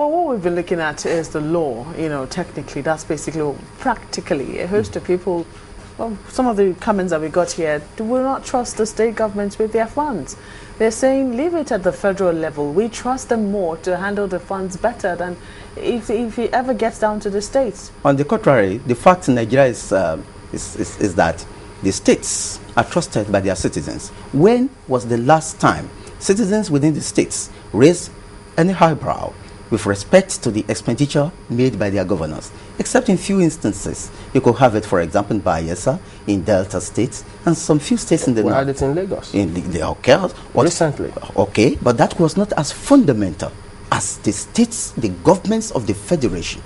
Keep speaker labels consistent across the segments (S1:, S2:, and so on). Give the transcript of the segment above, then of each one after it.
S1: Well, what we've been looking at is the law. Technically, that's basically, practically, a host of people. Well, some of the comments that we got here will not trust the state governments with their funds. They're saying leave it at the federal level. We trust them more to handle the funds better than if it ever gets down to the states.
S2: On the contrary, the fact in Nigeria is that the states are trusted by their citizens. When was the last time citizens within the states raised any eyebrow with respect to the expenditure made by their governors? Except in few instances. You could have it, for example, in Bayelsa, in Delta states, and some few states in the north.
S3: We had it in Lagos.
S2: Recently. Okay, but that was not as fundamental as the states, the governments of the federation.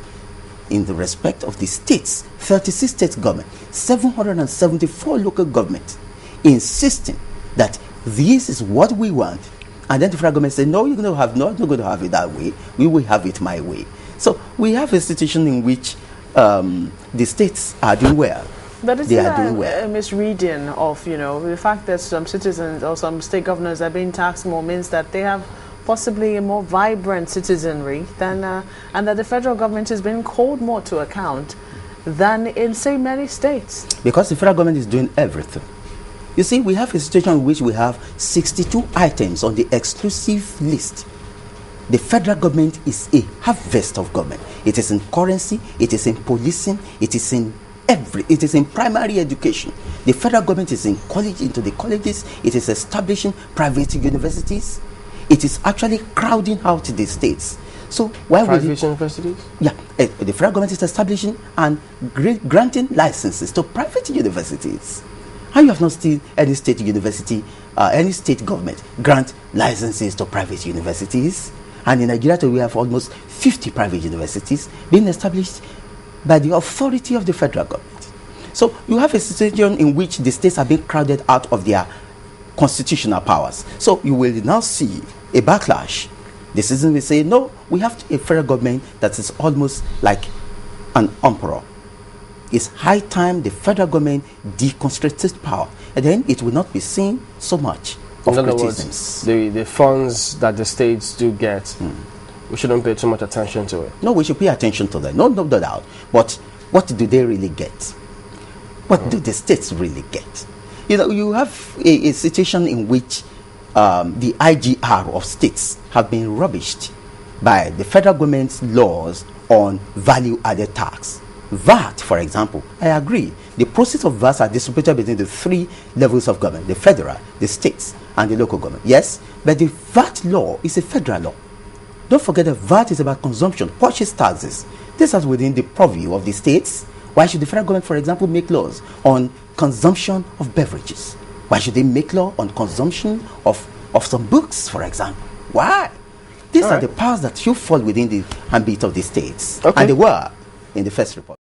S2: In the respect of the states, 36 state government, 774 local governments, insisting that this is what we want. And then the federal government said, no, you're going to have not going to have it that way. We will have it my way. So we have a situation in which the states are doing well.
S1: But isn't that a misreading of, the fact that some citizens or some state governors are being taxed more means that they have possibly a more vibrant citizenry than, and that the federal government is being called more to account than in, say, many states? Because the federal government is doing everything. You see, we have a situation in which we have 62 items on the exclusive list. The federal government is a harvest of government. It is in currency, it is in policing, it is in primary education. The federal government is in into the colleges, it is establishing private universities. It is actually crowding out the states. So why would
S3: private universities?
S2: Yeah, the federal government is establishing and granting licenses to private universities. And you have not seen any state university, any state government grant licenses to private universities. And in Nigeria, we have almost 50 private universities being established by the authority of the federal government. So you have a situation in which the states are being crowded out of their constitutional powers. So you will now see a backlash. The citizens will say, no, we have a federal government that is almost like an emperor. It's high time the federal government deconstructed power, and then it will not be seen so much of criticisms.
S3: The funds that the states do get, we shouldn't pay too much attention to it.
S2: No, we should pay attention to them. No doubt. But what do they really get? What do the states really get? You have a situation in which the IGR of states have been rubbished by the federal government's laws on value-added tax. VAT, for example, I agree. The process of VAT are distributed between the three levels of government: the federal, the states, and the local government. Yes, but the VAT law is a federal law. Don't forget that VAT is about consumption, purchase taxes. This is within the purview of the states. Why should the federal government, for example, make laws on consumption of beverages? Why should they make law on consumption of some books, for example? Why? These are the powers that should fall within the ambit of the states.
S3: Okay.
S2: And they were in the First Republic.